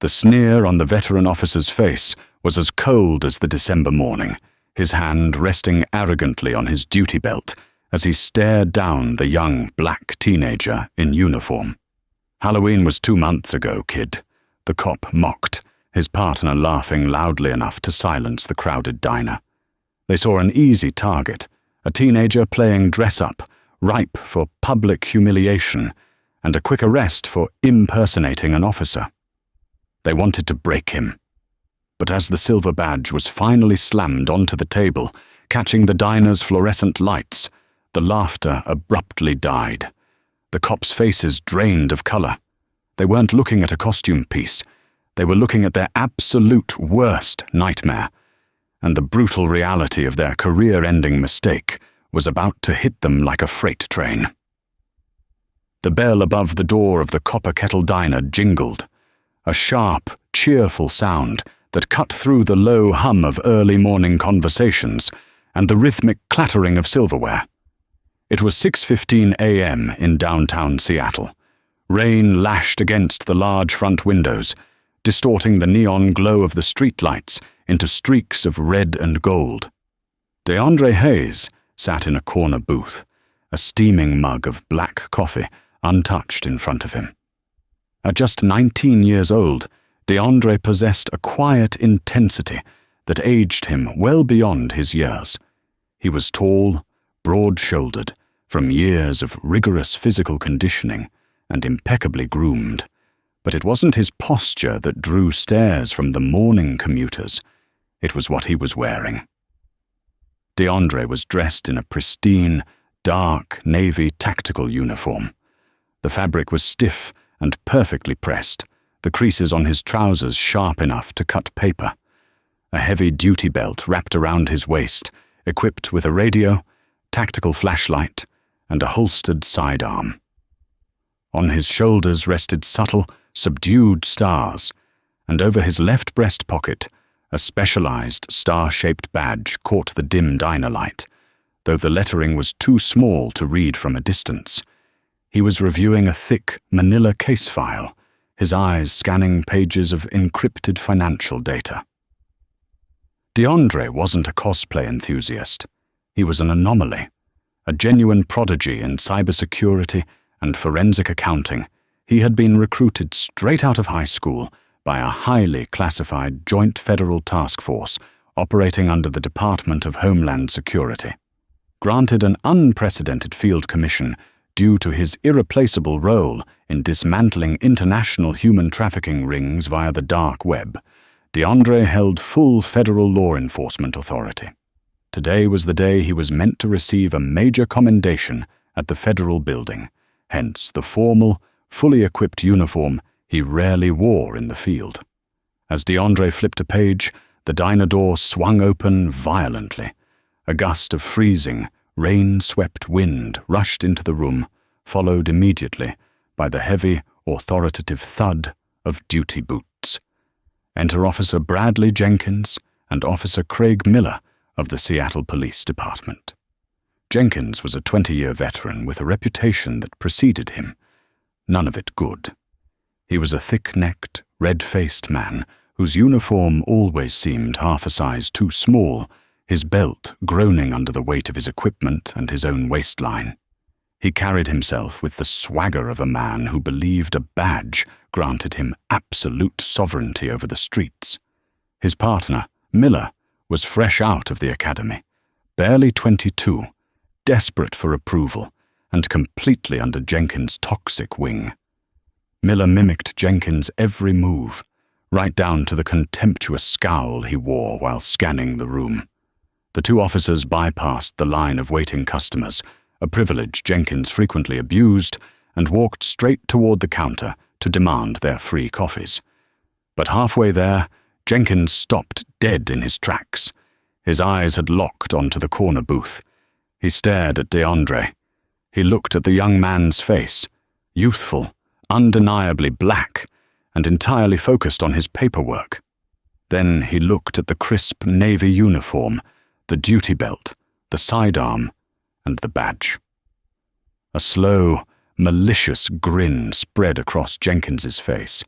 The sneer on the veteran officer's face was as cold as the December morning, his hand resting arrogantly on his duty belt as he stared down the young black teenager in uniform. "Halloween was 2 months ago, kid," the cop mocked, his partner laughing loudly enough to silence the crowded diner. They saw an easy target, a teenager playing dress-up, ripe for public humiliation, and a quick arrest for impersonating an officer. They wanted to break him. But as the silver badge was finally slammed onto the table, catching the diner's fluorescent lights, the laughter abruptly died. The cops' faces drained of color. They weren't looking at a costume piece. They were looking at their absolute worst nightmare, and the brutal reality of their career-ending mistake was about to hit them like a freight train. The bell above the door of the Copper Kettle Diner jingled, a sharp, cheerful sound that cut through the low hum of early morning conversations and the rhythmic clattering of silverware. It was 6:15 a.m. in downtown Seattle. Rain lashed against the large front windows, distorting the neon glow of the streetlights into streaks of red and gold. DeAndre Hayes sat in a corner booth, a steaming mug of black coffee untouched in front of him. At just 19 years old, DeAndre possessed a quiet intensity that aged him well beyond his years. He was tall, broad-shouldered, from years of rigorous physical conditioning, and impeccably groomed. But it wasn't his posture that drew stares from the morning commuters. It was what he was wearing. DeAndre was dressed in a pristine, dark navy tactical uniform. The fabric was stiff and perfectly pressed, the creases on his trousers sharp enough to cut paper. A heavy duty belt wrapped around his waist, equipped with a radio, tactical flashlight, and a holstered sidearm. On his shoulders rested subtle, subdued stars, and over his left breast pocket, a specialized star-shaped badge caught the dim diner light, though the lettering was too small to read from a distance. He was reviewing a thick manila case file, his eyes scanning pages of encrypted financial data. DeAndre wasn't a cosplay enthusiast. He was an anomaly, a genuine prodigy in cybersecurity and forensic accounting. He had been recruited straight out of high school by a highly classified joint federal task force operating under the Department of Homeland Security. Granted an unprecedented field commission due to his irreplaceable role in dismantling international human trafficking rings via the dark web, DeAndre held full federal law enforcement authority. Today was the day he was meant to receive a major commendation at the federal building, hence the formal, fully equipped uniform he rarely wore in the field. As DeAndre flipped a page, the diner door swung open violently. A gust of freezing, rain-swept wind rushed into the room, followed immediately by the heavy, authoritative thud of duty boots. Enter Officer Bradley Jenkins and Officer Craig Miller of the Seattle Police Department. Jenkins was a 20-year veteran with a reputation that preceded him, none of it good. He was a thick-necked, red-faced man whose uniform always seemed half a size too small, his belt groaning under the weight of his equipment and his own waistline. He carried himself with the swagger of a man who believed a badge granted him absolute sovereignty over the streets. His partner, Miller, was fresh out of the academy, barely 22, desperate for approval, and completely under Jenkins' toxic wing. Miller mimicked Jenkins' every move, right down to the contemptuous scowl he wore while scanning the room. The two officers bypassed the line of waiting customers, a privilege Jenkins frequently abused, and walked straight toward the counter to demand their free coffees. But halfway there, Jenkins stopped dead in his tracks. His eyes had locked onto the corner booth. He stared at DeAndre. He looked at the young man's face, youthful, undeniably black, and entirely focused on his paperwork. Then he looked at the crisp navy uniform, the duty belt, the sidearm, and the badge. A slow, malicious grin spread across Jenkins's face.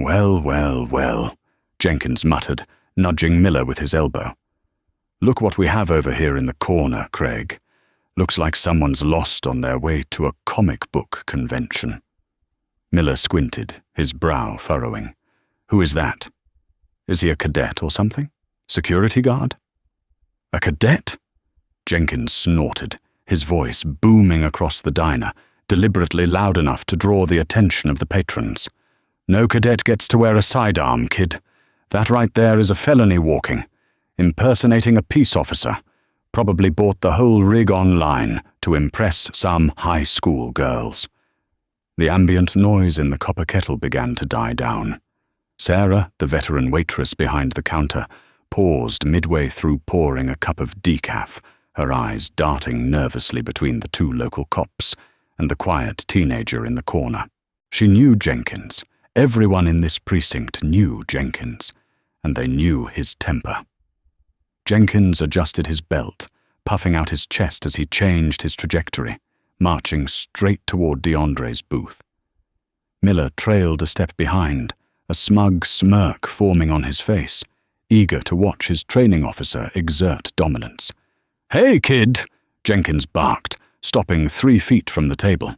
Well, well, well, Jenkins muttered, nudging Miller with his elbow. Look what we have over here in the corner, Craig. Looks like someone's lost on their way to a comic book convention. Miller squinted, his brow furrowing. Who is that? Is he a cadet or something? Security guard? A cadet? Jenkins snorted, his voice booming across the diner, deliberately loud enough to draw the attention of the patrons. No cadet gets to wear a sidearm, kid. That right there is a felony walking. Impersonating a peace officer. Probably bought the whole rig online to impress some high school girls. The ambient noise in the copper kettle began to die down. Sarah, the veteran waitress behind the counter, paused midway through pouring a cup of decaf, her eyes darting nervously between the two local cops and the quiet teenager in the corner. She knew Jenkins. Everyone in this precinct knew Jenkins, and they knew his temper. Jenkins adjusted his belt, puffing out his chest as he changed his trajectory, marching straight toward DeAndre's booth. Miller trailed a step behind, a smug smirk forming on his face, eager to watch his training officer exert dominance. "Hey, kid!" Jenkins barked, stopping 3 feet from the table.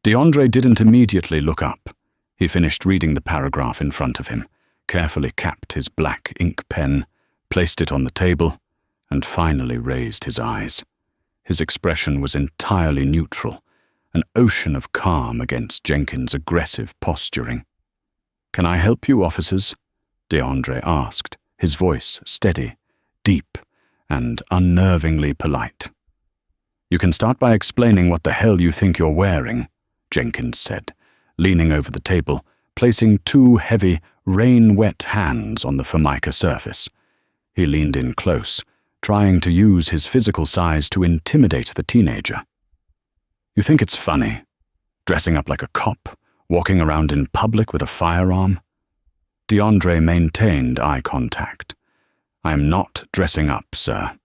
DeAndre didn't immediately look up. He finished reading the paragraph in front of him, carefully capped his black ink pen, placed it on the table, and finally raised his eyes. His expression was entirely neutral, an ocean of calm against Jenkins' aggressive posturing. "Can I help you, officers?" DeAndre asked, his voice steady, deep, and unnervingly polite. "You can start by explaining what the hell you think you're wearing," Jenkins said, leaning over the table, placing 2 heavy, rain-wet hands on the Formica surface. He leaned in close, trying to use his physical size to intimidate the teenager. "You think it's funny? Dressing up like a cop, walking around in public with a firearm?" DeAndre maintained eye contact. "I am not dressing up, sir,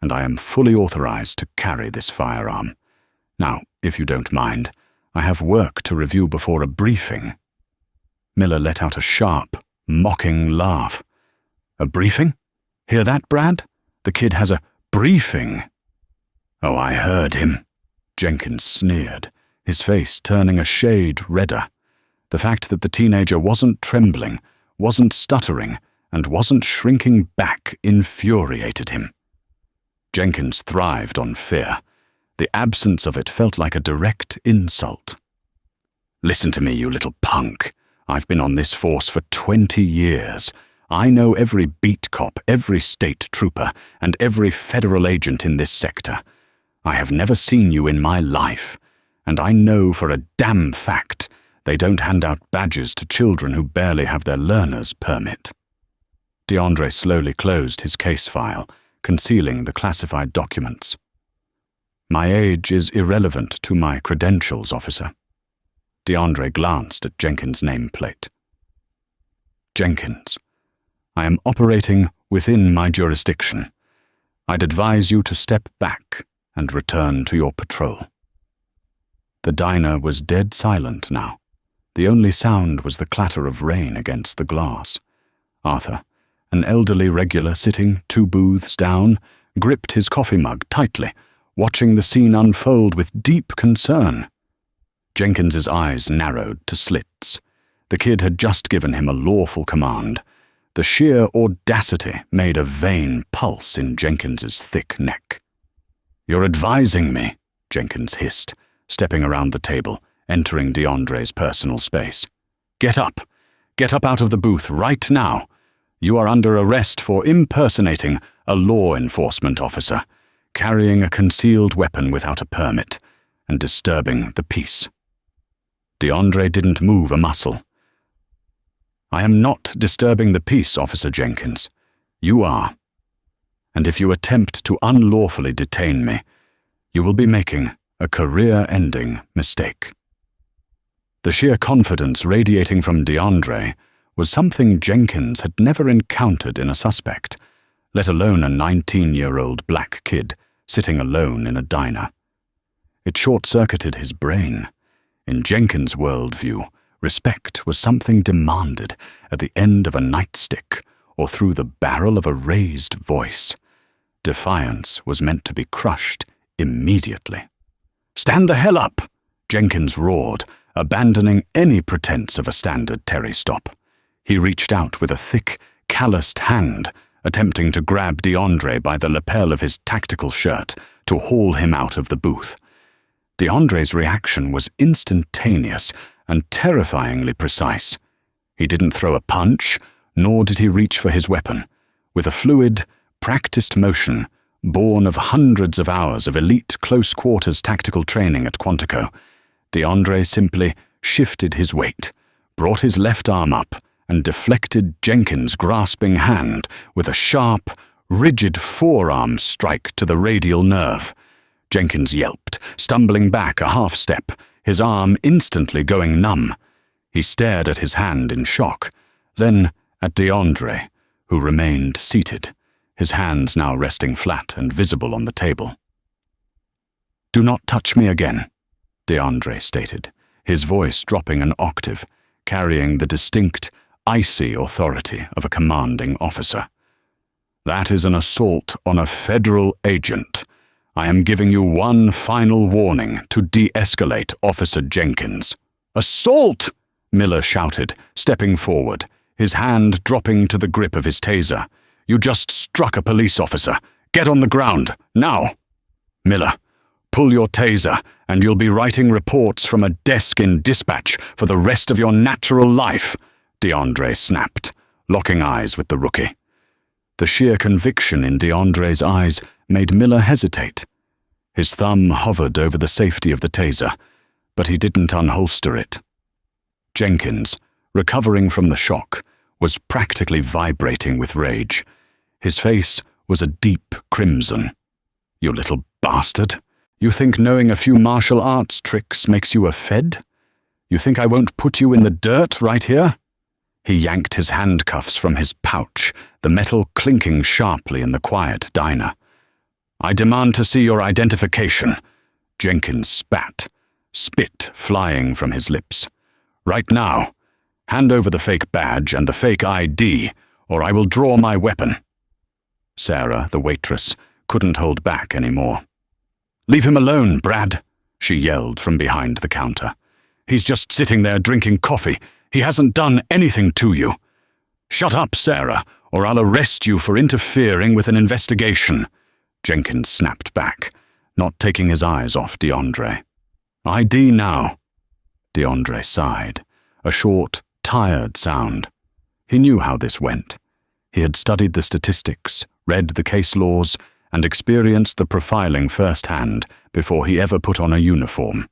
and I am fully authorized to carry this firearm. Now, if you don't mind, I have work to review before a briefing." Miller let out a sharp, mocking laugh. "A briefing? Hear that, Brad? The kid has a briefing." "Oh, I heard him," Jenkins sneered, his face turning a shade redder. The fact that the teenager wasn't trembling, wasn't stuttering, and wasn't shrinking back infuriated him. Jenkins thrived on fear. The absence of it felt like a direct insult. "Listen to me, you little punk. I've been on this force for 20 years. I know every beat cop, every state trooper, and every federal agent in this sector. I have never seen you in my life, and I know for a damn fact they don't hand out badges to children who barely have their learner's permit." DeAndre slowly closed his case file, concealing the classified documents. "My age is irrelevant to my credentials, officer." DeAndre glanced at Jenkins' nameplate. "Jenkins, I am operating within my jurisdiction. I'd advise you to step back and return to your patrol." The diner was dead silent now. The only sound was the clatter of rain against the glass. Arthur, an elderly regular sitting 2 booths down, gripped his coffee mug tightly, watching the scene unfold with deep concern. Jenkins's eyes narrowed to slits. The kid had just given him a lawful command. The sheer audacity made a vein pulse in Jenkins's thick neck. "You're advising me," Jenkins hissed, stepping around the table, entering DeAndre's personal space. Get up out of the booth right now. You are under arrest for impersonating a law enforcement officer, carrying a concealed weapon without a permit, and disturbing the peace." DeAndre didn't move a muscle. "I am not disturbing the peace, Officer Jenkins. You are. And if you attempt to unlawfully detain me, you will be making a career-ending mistake." The sheer confidence radiating from DeAndre was something Jenkins had never encountered in a suspect, let alone a 19-year-old black kid sitting alone in a diner. It short-circuited his brain. In Jenkins' worldview, Respect was something demanded at the end of a nightstick or through the barrel of a raised voice. Defiance was meant to be crushed immediately. "Stand the hell up!" Jenkins roared, abandoning any pretense of a standard Terry stop. He reached out with a thick, calloused hand, attempting to grab DeAndre by the lapel of his tactical shirt to haul him out of the booth. DeAndre's reaction was instantaneous and terrifyingly precise. He didn't throw a punch, nor did he reach for his weapon. With a fluid, practiced motion, born of hundreds of hours of elite close-quarters tactical training at Quantico, DeAndre simply shifted his weight, brought his left arm up, and deflected Jenkins' grasping hand with a sharp, rigid forearm strike to the radial nerve. Jenkins yelped, stumbling back a half step, his arm instantly going numb. He stared at his hand in shock, then at DeAndre, who remained seated, his hands now resting flat and visible on the table. "Do not touch me again," DeAndre stated, his voice dropping an octave, carrying the distinct, icy authority of a commanding officer. "That is an assault on a federal agent. I am giving you one final warning to de-escalate Officer Jenkins." "Assault!" Miller shouted, stepping forward, his hand dropping to the grip of his taser. "You just struck a police officer. Get on the ground, now." "Miller, pull your taser, and you'll be writing reports from a desk in dispatch for the rest of your natural life," DeAndre snapped, locking eyes with the rookie. The sheer conviction in DeAndre's eyes made Miller hesitate. His thumb hovered over the safety of the taser, but he didn't unholster it. Jenkins, recovering from the shock, was practically vibrating with rage. His face was a deep crimson. "You little bastard! You think knowing a few martial arts tricks makes you a Fed? You think I won't put you in the dirt right here?" He yanked his handcuffs from his pouch, the metal clinking sharply in the quiet diner. "I demand to see your identification." Jenkins spat, spit flying from his lips. "Right now. Hand over the fake badge and the fake ID, or I will draw my weapon." Sarah, the waitress, couldn't hold back anymore. "Leave him alone, Brad," she yelled from behind the counter. "He's just sitting there drinking coffee. He hasn't done anything to you." "Shut up, Sarah, or I'll arrest you for interfering with an investigation," Jenkins snapped back, not taking his eyes off DeAndre. "ID now." DeAndre sighed, a short, tired sound. He knew how this went. He had studied the statistics, read the case laws, and experienced the profiling firsthand before he ever put on a uniform.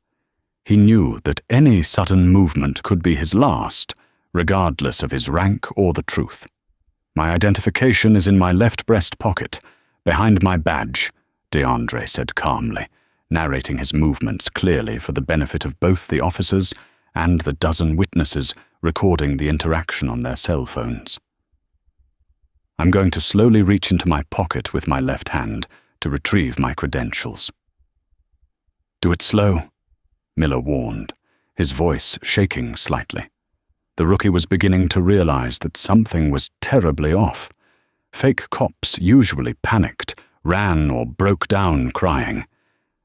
He knew that any sudden movement could be his last, regardless of his rank or the truth. "My identification is in my left breast pocket, behind my badge," DeAndre said calmly, narrating his movements clearly for the benefit of both the officers and the dozen witnesses recording the interaction on their cell phones. "I'm going to slowly reach into my pocket with my left hand to retrieve my credentials." "Do it slow," Miller warned, his voice shaking slightly. The rookie was beginning to realize that something was terribly off. Fake cops usually panicked, ran, or broke down crying.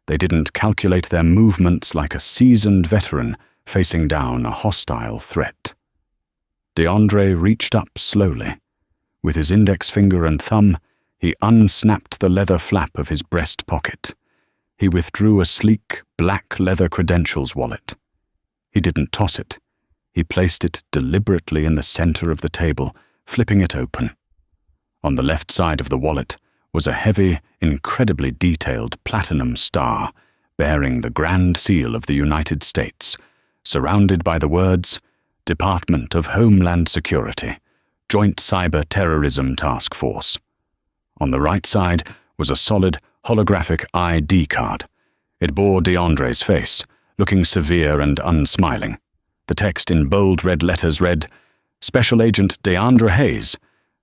They didn't calculate their movements like a seasoned veteran facing down a hostile threat. DeAndre reached up slowly. With his index finger and thumb, he unsnapped the leather flap of his breast pocket. He withdrew a sleek, black leather credentials wallet. He didn't toss it. He placed it deliberately in the center of the table, flipping it open. On the left side of the wallet was a heavy, incredibly detailed platinum star bearing the Grand Seal of the United States, surrounded by the words, "Department of Homeland Security, Joint Cyber Terrorism Task Force." On the right side was a solid, holographic ID card. It bore DeAndre's face, looking severe and unsmiling. The text in bold red letters read, "Special Agent DeAndre Hayes,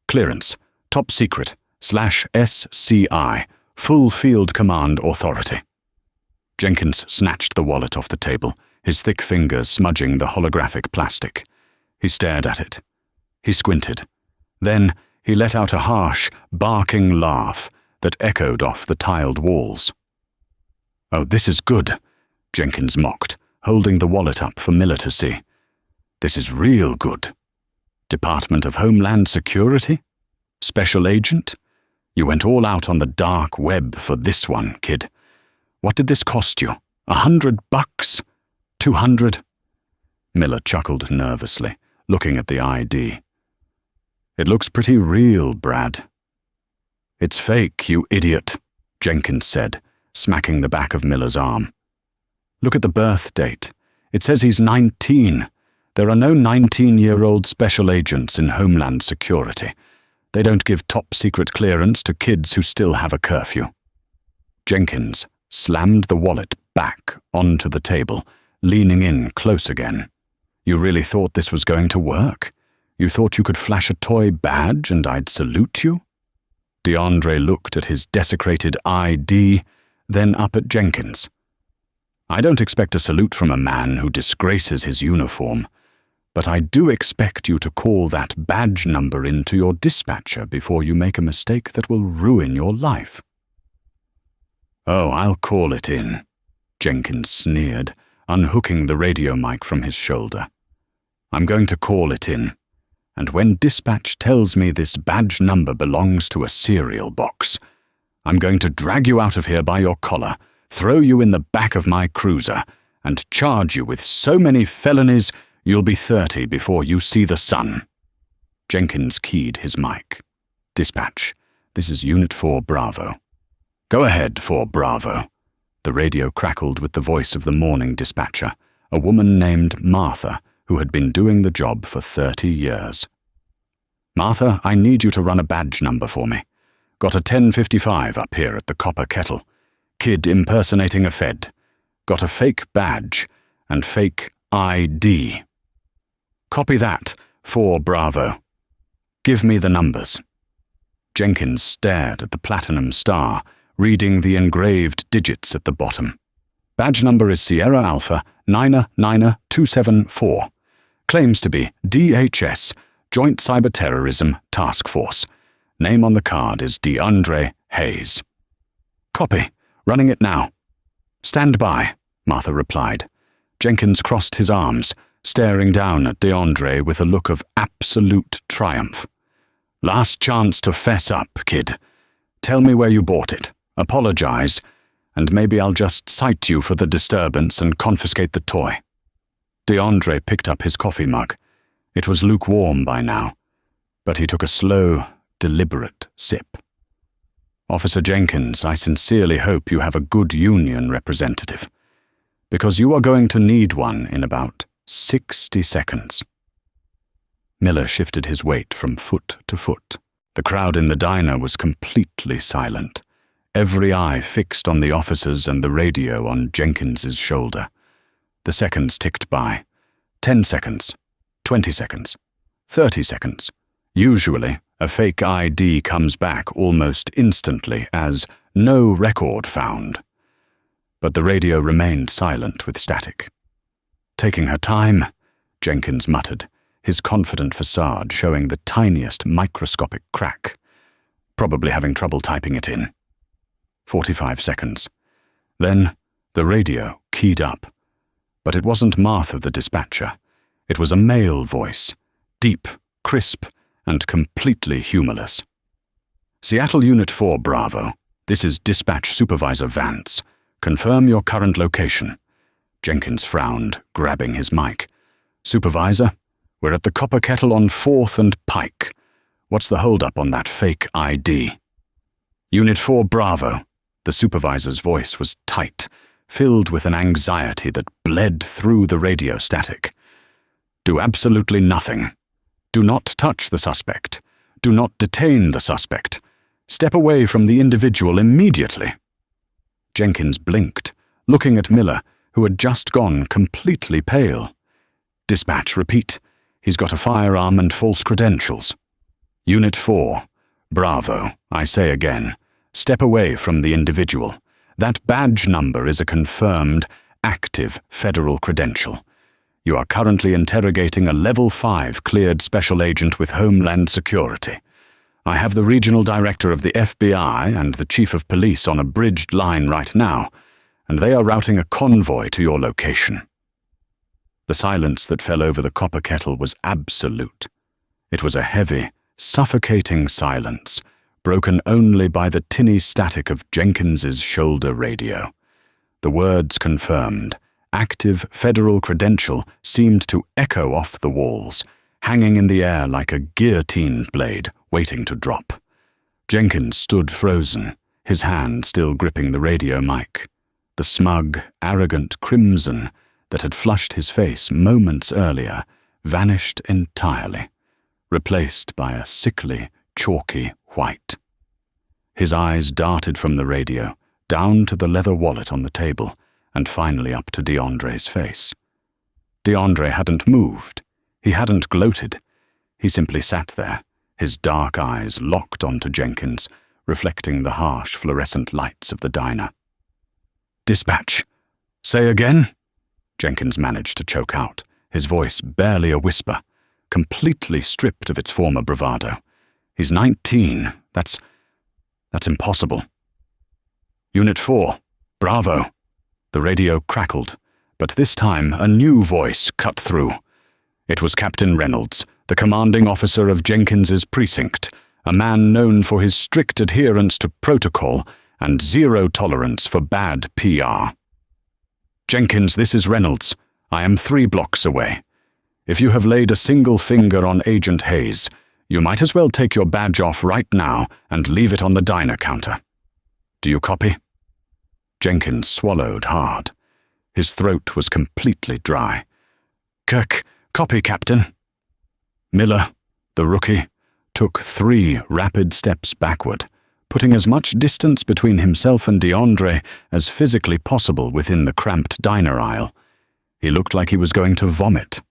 Clearance, Top Secret, /SCI, Full Field Command Authority." Jenkins snatched the wallet off the table, his thick fingers smudging the holographic plastic. He stared at it. He squinted. Then he let out a harsh, barking laugh that echoed off the tiled walls. "Oh, this is good," Jenkins mocked, holding the wallet up for Miller to see. "This is real good. Department of Homeland Security? Special agent? You went all out on the dark web for this one, kid. What did this cost you? $100? 200? Miller chuckled nervously, looking at the ID. "It looks pretty real, Brad." "It's fake, you idiot," Jenkins said, smacking the back of Miller's arm. "Look at the birth date. It says he's 19. There are no 19-year-old special agents in Homeland Security. They don't give top-secret clearance to kids who still have a curfew." Jenkins slammed the wallet back onto the table, leaning in close again. "You really thought this was going to work? You thought you could flash a toy badge and I'd salute you?" DeAndre looked at his desecrated ID, then up at Jenkins. "I don't expect a salute from a man who disgraces his uniform, but I do expect you to call that badge number in to your dispatcher before you make a mistake that will ruin your life." "Oh, I'll call it in," Jenkins sneered, unhooking the radio mic from his shoulder. "I'm going to call it in, and when dispatch tells me this badge number belongs to a cereal box, I'm going to drag you out of here by your collar, throw you in the back of my cruiser, and charge you with so many felonies you'll be 30 before you see the sun." Jenkins keyed his mic. "Dispatch, this is Unit 4 Bravo." "Go ahead, 4 Bravo." The radio crackled with the voice of the morning dispatcher, a woman named Martha, who had been doing the job for 30 years. "Martha, I need you to run a badge number for me. Got a 1055 up here at the Copper Kettle. Kid impersonating a Fed. Got a fake badge and fake ID." "Copy that, 4 Bravo. Give me the numbers." Jenkins stared at the platinum star, reading the engraved digits at the bottom. "Badge number is Sierra Alpha 99274. Claims to be DHS, Joint Cyberterrorism Task Force. Name on the card is DeAndre Hayes." "Copy. Running it now." "Stand by," Martha replied. Jenkins crossed his arms, staring down at DeAndre with a look of absolute triumph. "Last chance to fess up, kid. Tell me where you bought it. Apologize, and maybe I'll just cite you for the disturbance and confiscate the toy." DeAndre picked up his coffee mug. It was lukewarm by now, but he took a slow, deliberate sip. "Officer Jenkins, I sincerely hope you have a good union representative, because you are going to need one in about 60 seconds. Miller shifted his weight from foot to foot. The crowd in the diner was completely silent, every eye fixed on the officers and the radio on Jenkins's shoulder. The seconds ticked by. 10 seconds, 20 seconds, 30 seconds. Usually, a fake ID comes back almost instantly as "no record found." But the radio remained silent with static. "Taking her time," Jenkins muttered, his confident facade showing the tiniest microscopic crack. Probably having trouble typing it in. 45 seconds. Then the radio keyed up. But it wasn't Martha the dispatcher. It was a male voice, deep, crisp, and completely humorless. "Seattle Unit 4 Bravo. This is Dispatch Supervisor Vance. Confirm your current location." Jenkins frowned, grabbing his mic. "Supervisor, we're at the Copper Kettle on 4th and Pike. What's the holdup on that fake ID?" "Unit 4 Bravo." The supervisor's voice was tight, filled with an anxiety that bled through the radio static. "Do absolutely nothing. Do not touch the suspect. Do not detain the suspect. Step away from the individual immediately." Jenkins blinked, looking at Miller, who had just gone completely pale. "Dispatch, repeat. He's got a firearm and false credentials." "Unit 4. Bravo. I say again. Step away from the individual. That badge number is a confirmed active federal credential. You are currently interrogating a Level 5 cleared special agent with Homeland Security. I have the regional director of the FBI and the chief of police on a bridged line right now, and they are routing a convoy to your location." The silence that fell over the copper kettle was absolute. It was a heavy, suffocating silence, broken only by the tinny static of Jenkins's shoulder radio. The words confirmed. Active federal credential seemed to echo off the walls, hanging in the air like a guillotine blade waiting to drop. Jenkins stood frozen, his hand still gripping the radio mic. The smug, arrogant crimson that had flushed his face moments earlier vanished entirely, replaced by a sickly, chalky white. His eyes darted from the radio, down to the leather wallet on the table, and finally up to DeAndre's face. DeAndre hadn't moved. He hadn't gloated. He simply sat there, his dark eyes locked onto Jenkins, reflecting the harsh fluorescent lights of the diner. "Dispatch. Say again?" Jenkins managed to choke out, his voice barely a whisper, completely stripped of its former bravado. "He's 19. That's impossible." "Unit 4. Bravo." The radio crackled, but this time a new voice cut through. It was Captain Reynolds, the commanding officer of Jenkins's precinct, a man known for his strict adherence to protocol and zero tolerance for bad PR. "Jenkins, this is Reynolds. I am 3 blocks away. If you have laid a single finger on Agent Hayes, you might as well take your badge off right now and leave it on the diner counter. Do you copy?" Jenkins swallowed hard. His throat was completely dry. Copy, Captain." Miller, the rookie, took 3 rapid steps backward, putting as much distance between himself and DeAndre as physically possible within the cramped diner aisle. He looked like he was going to vomit.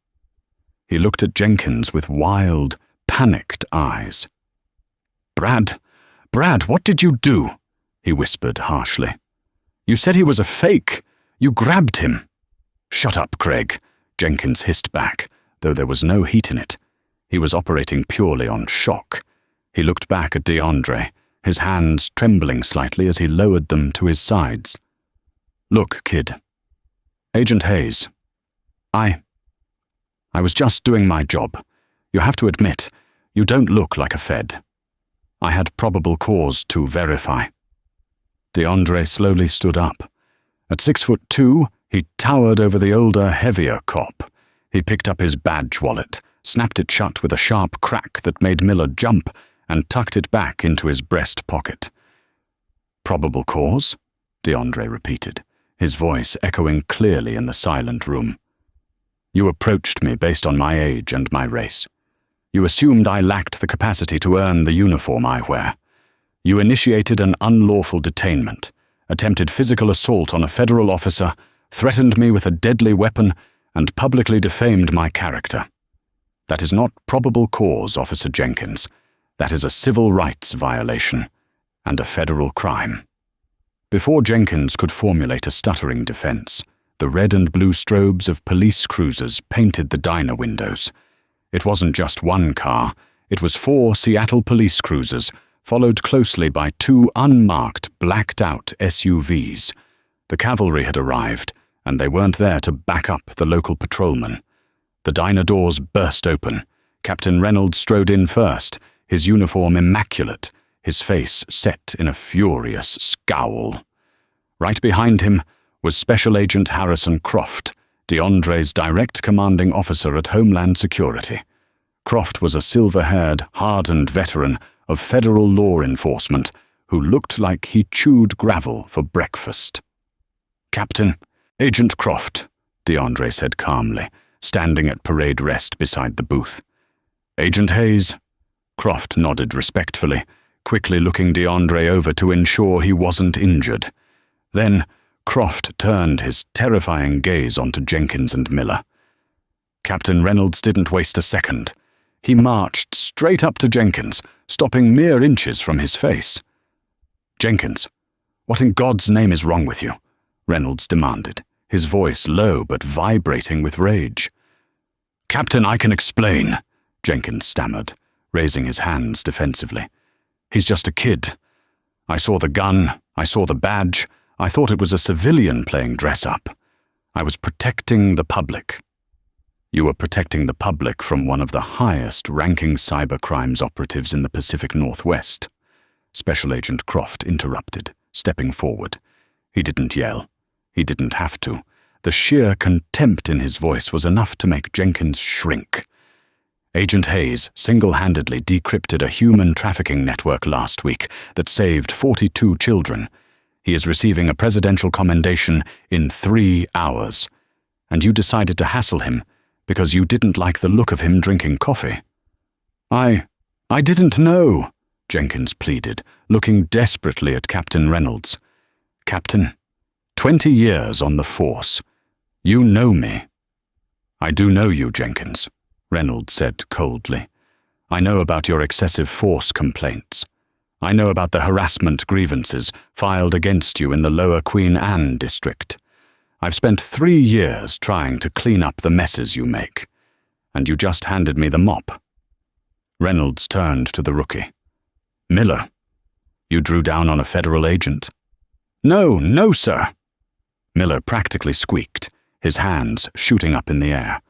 He looked at Jenkins with wild, panicked eyes. Brad, what did you do?" he whispered harshly. "You said he was a fake. You grabbed him." "Shut up, Craig," Jenkins hissed back, though there was no heat in it. He was operating purely on shock. He looked back at DeAndre, his hands trembling slightly as he lowered them to his sides. "Look, kid. Agent Hayes. I was just doing my job. You have to admit, you don't look like a Fed. I had probable cause to verify." DeAndre slowly stood up. At 6'2", he towered over the older, heavier cop. He picked up his badge wallet, snapped it shut with a sharp crack that made Miller jump, and tucked it back into his breast pocket. "Probable cause?" DeAndre repeated, his voice echoing clearly in the silent room. "You approached me based on my age and my race. You assumed I lacked the capacity to earn the uniform I wear. You initiated an unlawful detainment, attempted physical assault on a federal officer, threatened me with a deadly weapon, and publicly defamed my character. That is not probable cause, Officer Jenkins. That is a civil rights violation and a federal crime." Before Jenkins could formulate a stuttering defense, the red and blue strobes of police cruisers painted the diner windows. It wasn't just one car, it was 4 Seattle police cruisers, followed closely by 2 unmarked, blacked-out SUVs. The cavalry had arrived, and they weren't there to back up the local patrolman. The diner doors burst open. Captain Reynolds strode in first, his uniform immaculate, his face set in a furious scowl. Right behind him was Special Agent Harrison Croft, DeAndre's direct commanding officer at Homeland Security. Croft was a silver-haired, hardened veteran of federal law enforcement who looked like he chewed gravel for breakfast. "Captain, Agent Croft," DeAndre said calmly, standing at parade rest beside the booth. "Agent Hayes?" Croft nodded respectfully, quickly looking DeAndre over to ensure he wasn't injured. Then Croft turned his terrifying gaze onto Jenkins and Miller. Captain Reynolds didn't waste a second. He marched straight up to Jenkins, stopping mere inches from his face. "Jenkins, what in God's name is wrong with you?" Reynolds demanded, his voice low but vibrating with rage. "Captain, I can explain," Jenkins stammered, raising his hands defensively. "He's just a kid. I saw the gun, I saw the badge, I thought it was a civilian playing dress-up. I was protecting the public." "You were protecting the public from one of the highest-ranking cybercrimes operatives in the Pacific Northwest," Special Agent Croft interrupted, stepping forward. He didn't yell. He didn't have to. The sheer contempt in his voice was enough to make Jenkins shrink. "Agent Hayes single-handedly decrypted a human trafficking network last week that saved 42 children. He is receiving a presidential commendation in 3 hours. And you decided to hassle him because you didn't like the look of him drinking coffee." I didn't know," Jenkins pleaded, looking desperately at Captain Reynolds. "Captain, 20 years on the force. You know me." "I do know you, Jenkins," Reynolds said coldly. "I know about your excessive force complaints. I know about the harassment grievances filed against you in the Lower Queen Anne district. I've spent 3 years trying to clean up the messes you make, and you just handed me the mop." Reynolds turned to the rookie. "Miller, you drew down on a federal agent?" No, sir." Miller practically squeaked, his hands shooting up in the air.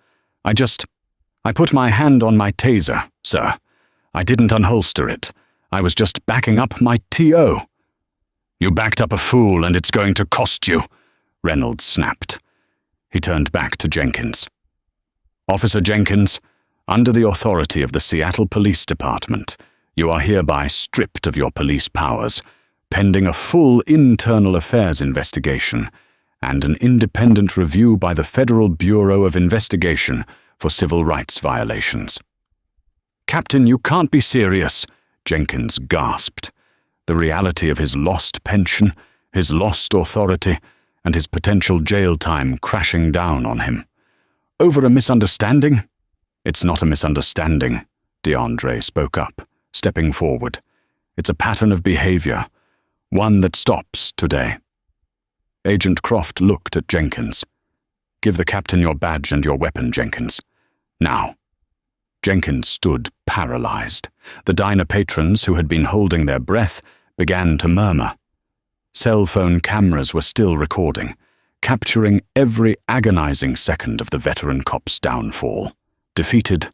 I put my hand on my taser, sir. I didn't unholster it. I was just backing up my TO." "You backed up a fool and it's going to cost you," Reynolds snapped. He turned back to Jenkins. "Officer Jenkins, under the authority of the Seattle Police Department, you are hereby stripped of your police powers, pending a full internal affairs investigation and an independent review by the Federal Bureau of Investigation for civil rights violations." "Captain, you can't be serious," Jenkins gasped, the reality of his lost pension, his lost authority, and his potential jail time crashing down on him. "Over a misunderstanding?" "It's not a misunderstanding," DeAndre spoke up, stepping forward. "It's a pattern of behavior, one that stops today." Agent Croft looked at Jenkins. "Give the captain your badge and your weapon, Jenkins. Now." Jenkins stood paralyzed. The diner patrons, who had been holding their breath, began to murmur. Cell phone cameras were still recording, capturing every agonizing second of the veteran cop's downfall. Defeated,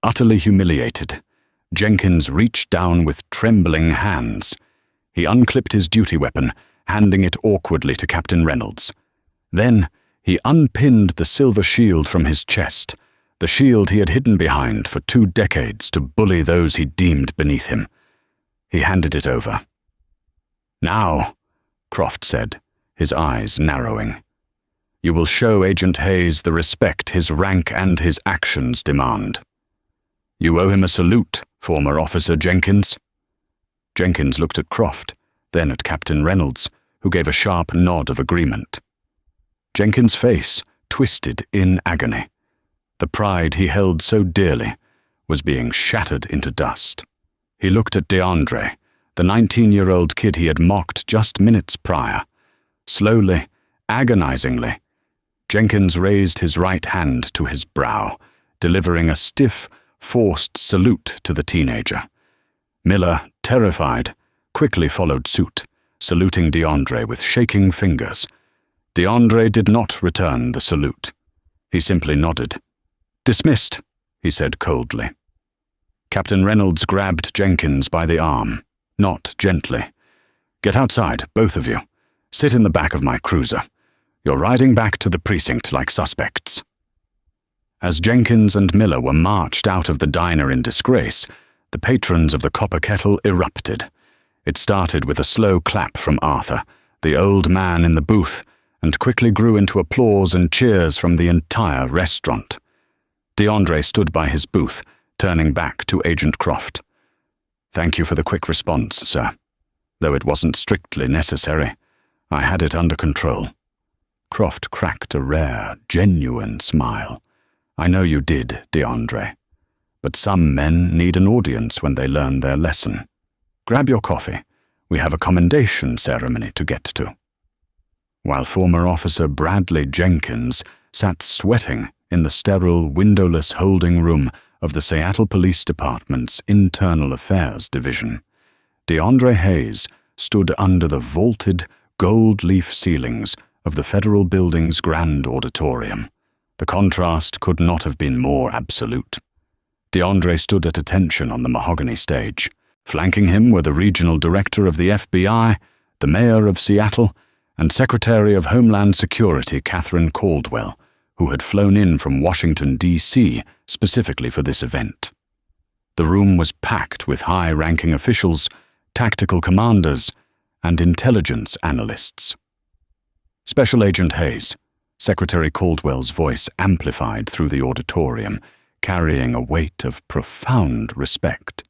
utterly humiliated, Jenkins reached down with trembling hands. He unclipped his duty weapon, handing it awkwardly to Captain Reynolds. Then he unpinned the silver shield from his chest, the shield he had hidden behind for 2 decades to bully those he deemed beneath him. He handed it over. "Now," Croft said, his eyes narrowing, "you will show Agent Hayes the respect his rank and his actions demand. You owe him a salute, former Officer Jenkins." Jenkins looked at Croft, then at Captain Reynolds, who gave a sharp nod of agreement. Jenkins' face twisted in agony. The pride he held so dearly was being shattered into dust. He looked at DeAndre, the 19-year-old kid he had mocked just minutes prior. Slowly, agonizingly, Jenkins raised his right hand to his brow, delivering a stiff, forced salute to the teenager. Miller, terrified, quickly followed suit, saluting DeAndre with shaking fingers. DeAndre did not return the salute. He simply nodded. "Dismissed," he said coldly. Captain Reynolds grabbed Jenkins by the arm, not gently. "Get outside, both of you. Sit in the back of my cruiser. You're riding back to the precinct like suspects." As Jenkins and Miller were marched out of the diner in disgrace, the patrons of the Copper Kettle erupted. It started with a slow clap from Arthur, the old man in the booth, and quickly grew into applause and cheers from the entire restaurant. DeAndre stood by his booth, turning back to Agent Croft. "Thank you for the quick response, sir. Though it wasn't strictly necessary, I had it under control." Croft cracked a rare, genuine smile. "I know you did, DeAndre. But some men need an audience when they learn their lesson. Grab your coffee. We have a commendation ceremony to get to." while former officer Bradley Jenkins sat sweating in the sterile, windowless holding room of the Seattle Police Department's Internal Affairs Division. DeAndre Hayes stood under the vaulted, gold-leaf ceilings of the federal building's grand auditorium. The contrast could not have been more absolute. DeAndre stood at attention on the mahogany stage. Flanking him were the regional director of the FBI, the mayor of Seattle, and Secretary of Homeland Security Catherine Caldwell, who had flown in from Washington, D.C. specifically for this event. The room was packed with high-ranking officials, tactical commanders, and intelligence analysts. Special Agent Hayes, Secretary Caldwell's voice amplified through the auditorium, carrying a weight of profound respect.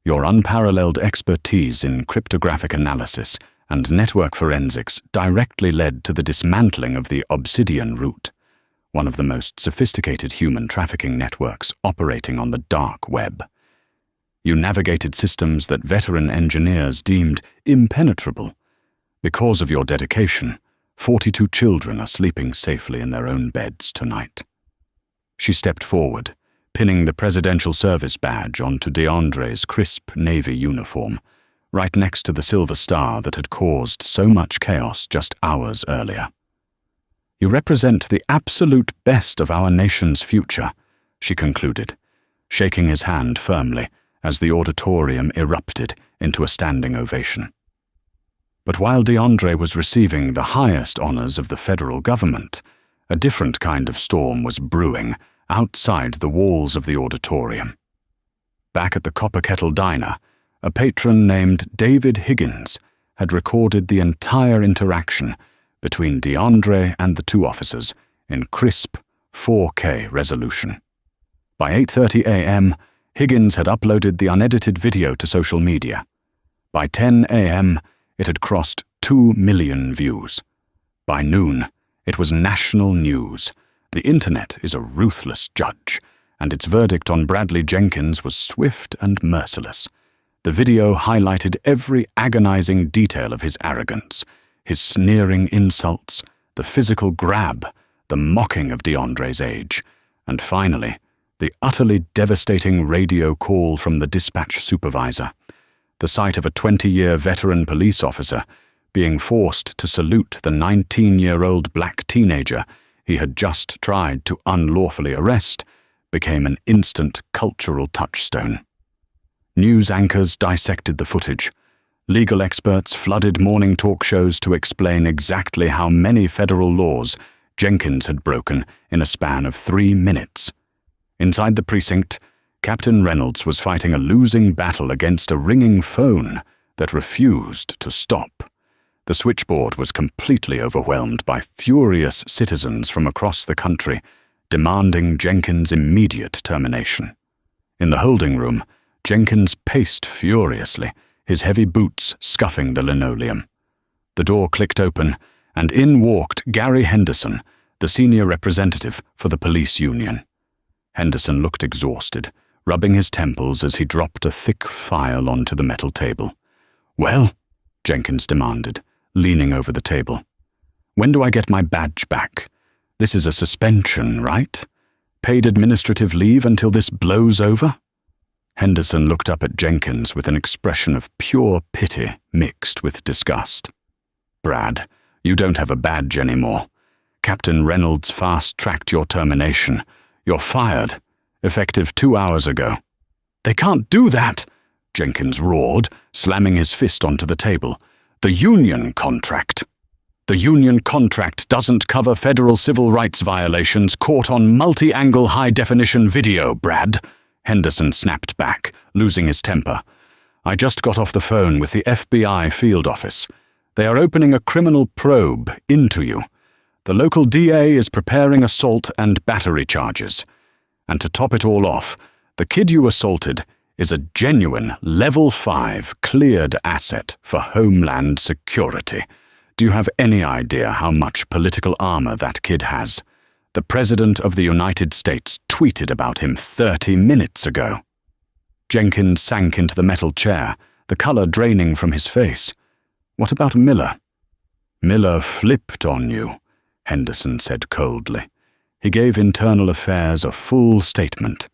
Your unparalleled expertise in cryptographic analysis and network forensics directly led to the dismantling of the Obsidian route, one of the most sophisticated human trafficking networks operating on the dark web. You navigated systems that veteran engineers deemed impenetrable. Because of your dedication, 42 children are sleeping safely in their own beds tonight. She stepped forward, pinning the Presidential Service badge onto DeAndre's crisp navy uniform, right next to the silver star that had caused so much chaos just hours earlier. You represent the absolute best of our nation's future, she concluded, shaking his hand firmly as the auditorium erupted into a standing ovation. But while DeAndre was receiving the highest honors of the federal government, a different kind of storm was brewing outside the walls of the auditorium. Back at the Copper Kettle Diner, a patron named David Higgins had recorded the entire interaction between DeAndre and the two officers in crisp 4K resolution. By 8:30 a.m., Higgins had uploaded the unedited video to social media. By 10 a.m., it had crossed 2 million views. By noon, it was national news. The internet is a ruthless judge, and its verdict on Bradley Jenkins was swift and merciless. The video highlighted every agonizing detail of his arrogance, his sneering insults, the physical grab, the mocking of DeAndre's age, and finally, the utterly devastating radio call from the dispatch supervisor. The sight of a 20-year veteran police officer being forced to salute the 19-year-old black teenager he had just tried to unlawfully arrest became an instant cultural touchstone. News anchors dissected the footage. Legal experts flooded morning talk shows to explain exactly how many federal laws Jenkins had broken in a span of 3 minutes. Inside the precinct, Captain Reynolds was fighting a losing battle against a ringing phone that refused to stop. The switchboard was completely overwhelmed by furious citizens from across the country, demanding Jenkins' immediate termination. In the holding room, Jenkins paced furiously, his heavy boots scuffing the linoleum. The door clicked open, and in walked Gary Henderson, the senior representative for the police union. Henderson looked exhausted, rubbing his temples as he dropped a thick file onto the metal table. "Well?" Jenkins demanded, leaning over the table. "When do I get my badge back? This is a suspension, right? Paid administrative leave until this blows over?" Henderson looked up at Jenkins with an expression of pure pity mixed with disgust. "Brad, you don't have a badge anymore. Captain Reynolds fast-tracked your termination. You're fired, effective 2 hours ago." "They can't do that!" Jenkins roared, slamming his fist onto the table. "The union contract. The union contract doesn't cover federal civil rights violations caught on multi-angle high-definition video, Brad," Henderson snapped back, losing his temper. "I just got off the phone with the FBI field office. They are opening a criminal probe into you. The local DA is preparing assault and battery charges. And to top it all off, the kid you assaulted is a genuine Level 5 cleared asset for Homeland Security. Do you have any idea how much political armor that kid has? The President of the United States tweeted about him 30 minutes ago." Jenkins sank into the metal chair, the color draining from his face. "What about Miller?" Miller flipped on you, Henderson said coldly. He gave Internal Affairs a full statement,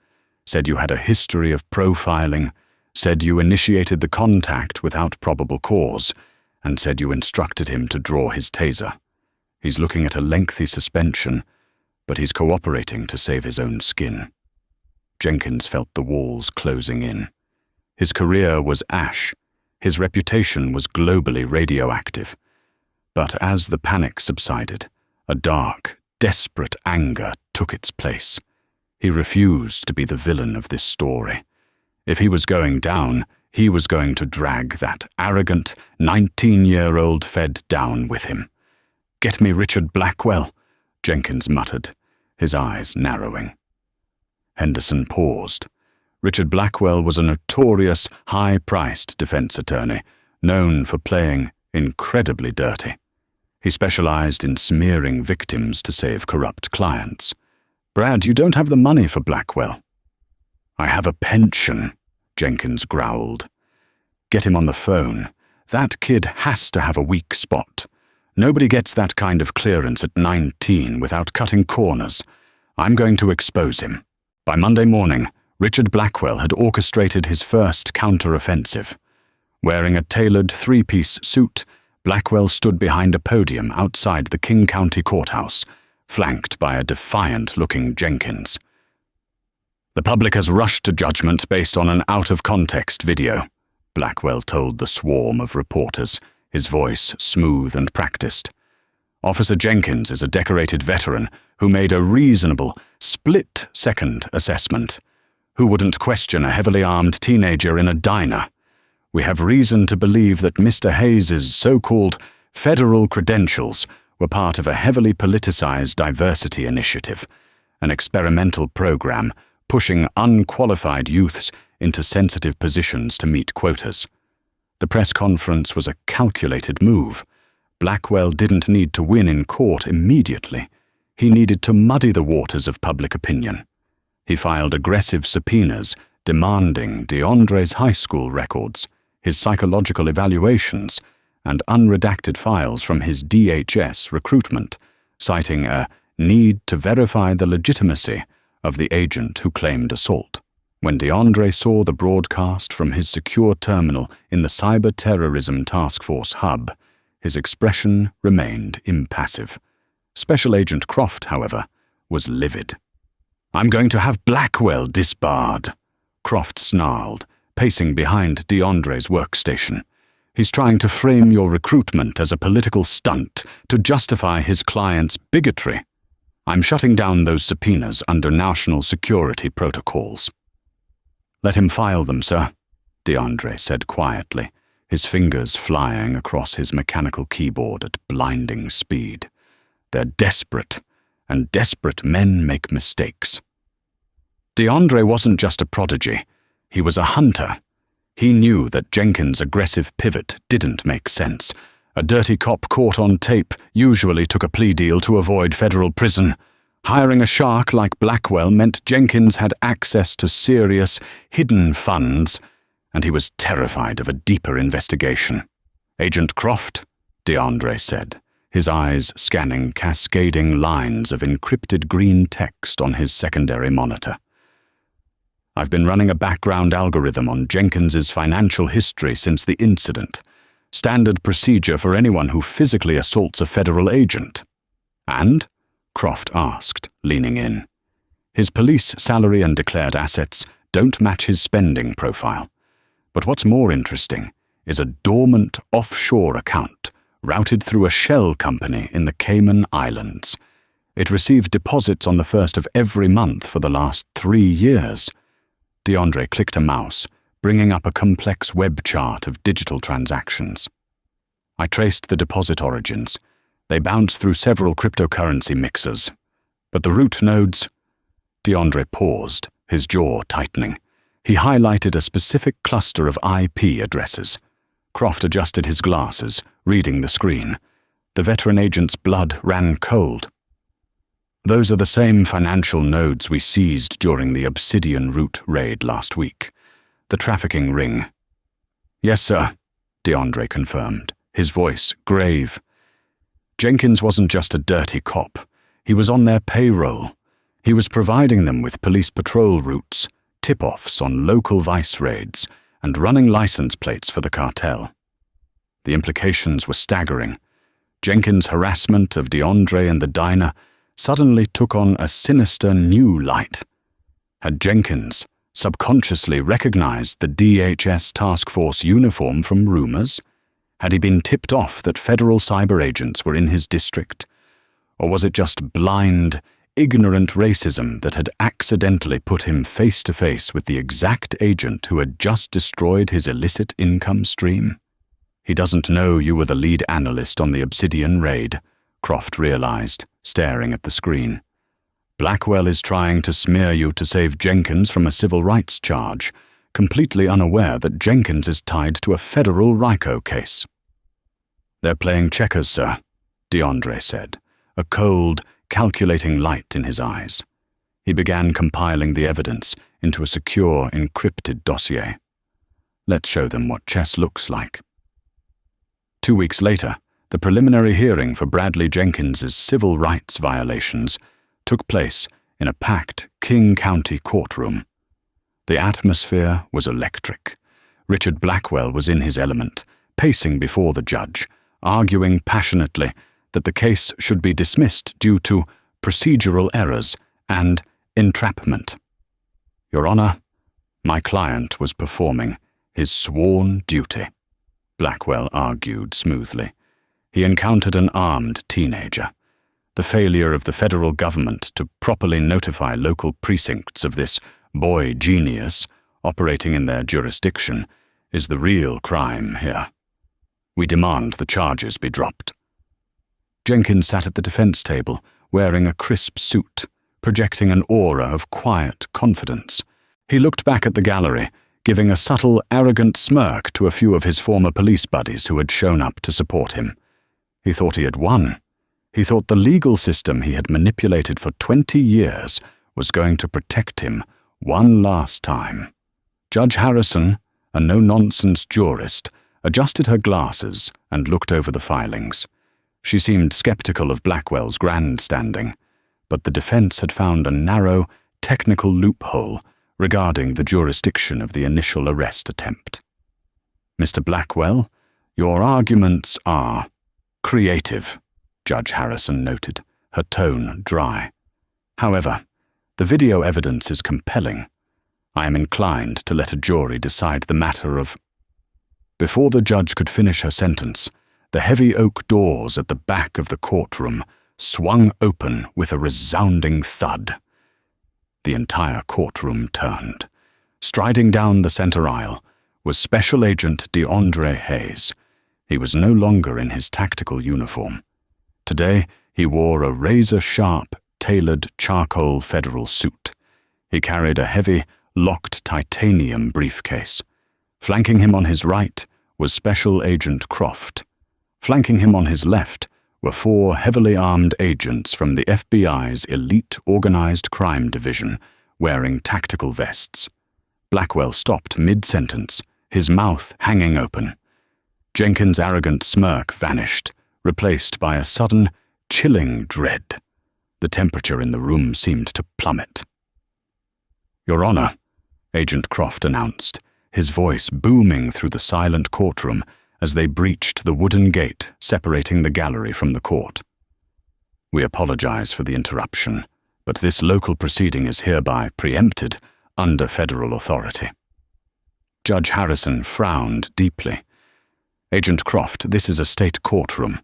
said you had a history of profiling, said you initiated the contact without probable cause, and said you instructed him to draw his taser. He's looking at a lengthy suspension, but he's cooperating to save his own skin. Jenkins felt the walls closing in. His career was ash. His reputation was globally radioactive. But as the panic subsided, a dark, desperate anger took its place. He refused to be the villain of this story. If he was going down, he was going to drag that arrogant, 19-year-old Fed down with him. "Get me Richard Blackwell," Jenkins muttered, his eyes narrowing. Henderson paused. Richard Blackwell was a notorious, high-priced defense attorney, known for playing incredibly dirty. He specialized in smearing victims to save corrupt clients. "Brad, you don't have the money for Blackwell." "I have a pension," Jenkins growled. "Get him on the phone. That kid has to have a weak spot. Nobody gets that kind of clearance at 19 without cutting corners. I'm going to expose him." By Monday morning, Richard Blackwell had orchestrated his first counter-offensive. Wearing a tailored three-piece suit, Blackwell stood behind a podium outside the King County Courthouse, flanked by a defiant-looking Jenkins. "The public has rushed to judgment based on an out-of-context video," Blackwell told the swarm of reporters, his voice smooth and practiced. "Officer Jenkins is a decorated veteran who made a reasonable, split-second assessment. Who wouldn't question a heavily armed teenager in a diner? We have reason to believe that Mr. Hayes's so-called federal credentials were part of a heavily politicized diversity initiative, an experimental program pushing unqualified youths into sensitive positions to meet quotas. The press conference was a calculated move. Blackwell didn't need to win in court immediately. He needed to muddy the waters of public opinion. He filed aggressive subpoenas demanding DeAndre's high school records, his psychological evaluations, and unredacted files from his DHS recruitment, citing a need to verify the legitimacy of the agent who claimed assault. When DeAndre saw the broadcast from his secure terminal in the Cyber Terrorism Task Force hub, his expression remained impassive. Special Agent Croft, however, was livid. "I'm going to have Blackwell disbarred," Croft snarled, pacing behind DeAndre's workstation. "He's trying to frame your recruitment as a political stunt to justify his client's bigotry. I'm shutting down those subpoenas under national security protocols." "Let him file them, sir," DeAndre said quietly, his fingers flying across his mechanical keyboard at blinding speed. "They're desperate, and desperate men make mistakes." DeAndre wasn't just a prodigy, he was a hunter. He knew that Jenkins' aggressive pivot didn't make sense. A dirty cop caught on tape usually took a plea deal to avoid federal prison. Hiring a shark like Blackwell meant Jenkins had access to serious, hidden funds, and he was terrified of a deeper investigation. "Agent Croft," DeAndre said, his eyes scanning cascading lines of encrypted green text on his secondary monitor. "I've been running a background algorithm on Jenkins's financial history since the incident. Standard procedure for anyone who physically assaults a federal agent." "And?" Croft asked, leaning in. "His police salary and declared assets don't match his spending profile. But what's more interesting is a dormant offshore account routed through a shell company in the Cayman Islands. It received deposits on the 1st of every month for the last 3 years. DeAndre clicked a mouse, bringing up a complex web chart of digital transactions. "I traced the deposit origins. They bounced through several cryptocurrency mixers. But the root nodes—" DeAndre paused, his jaw tightening. He highlighted a specific cluster of IP addresses. Croft adjusted his glasses, reading the screen. The veteran agent's blood ran cold. "Those are the same financial nodes we seized during the Obsidian Route raid last week. The trafficking ring." "Yes, sir," DeAndre confirmed, his voice grave. Jenkins wasn't just a dirty cop. He was on their payroll. He was providing them with police patrol routes, tip-offs on local vice raids, and running license plates for the cartel. The implications were staggering. Jenkins' harassment of DeAndre and the diner suddenly took on a sinister new light. Had Jenkins subconsciously recognized the DHS task force uniform from rumors? Had he been tipped off that federal cyber agents were in his district? Or was it just blind, ignorant racism that had accidentally put him face to face with the exact agent who had just destroyed his illicit income stream? He doesn't know you were the lead analyst on the Obsidian raid, Croft realized, staring at the screen. Blackwell is trying to smear you to save Jenkins from a civil rights charge, completely unaware that Jenkins is tied to a federal RICO case. "They're playing checkers, sir," DeAndre said, a cold, calculating light in his eyes. He began compiling the evidence into a secure, encrypted dossier. Let's show them what chess looks like. 2 weeks later, the preliminary hearing for Bradley Jenkins's civil rights violations took place in a packed King County courtroom. The atmosphere was electric. Richard Blackwell was in his element, pacing before the judge, arguing passionately that the case should be dismissed due to procedural errors and entrapment. "Your Honor, my client was performing his sworn duty," Blackwell argued smoothly. He encountered an armed teenager. The failure of the federal government to properly notify local precincts of this boy genius operating in their jurisdiction is the real crime here. We demand the charges be dropped. Jenkins sat at the defense table, wearing a crisp suit, projecting an aura of quiet confidence. He looked back at the gallery, giving a subtle, arrogant smirk to a few of his former police buddies who had shown up to support him. He thought he had won. He thought the legal system he had manipulated for 20 years was going to protect him one last time. Judge Harrison, a no-nonsense jurist, adjusted her glasses and looked over the filings. She seemed skeptical of Blackwell's grandstanding, but the defense had found a narrow, technical loophole regarding the jurisdiction of the initial arrest attempt. "Mr. Blackwell, your arguments are creative," Judge Harrison noted, her tone dry. "However, the video evidence is compelling. I am inclined to let a jury decide the matter of—" Before the judge could finish her sentence, the heavy oak doors at the back of the courtroom swung open with a resounding thud. The entire courtroom turned. Striding down the center aisle was Special Agent DeAndre Hayes. He was no longer in his tactical uniform. Today, he wore a razor-sharp, tailored charcoal federal suit. He carried a heavy, locked titanium briefcase. Flanking him on his right was Special Agent Croft. Flanking him on his left were 4 heavily armed agents from the FBI's elite organized crime division, wearing tactical vests. Blackwell stopped mid-sentence, his mouth hanging open. Jenkins' arrogant smirk vanished, replaced by a sudden, chilling dread. The temperature in the room seemed to plummet. "Your Honor," Agent Croft announced, his voice booming through the silent courtroom as they breached the wooden gate separating the gallery from the court. "We apologize for the interruption, but this local proceeding is hereby preempted under federal authority." Judge Harrison frowned deeply. "Agent Croft, this is a state courtroom.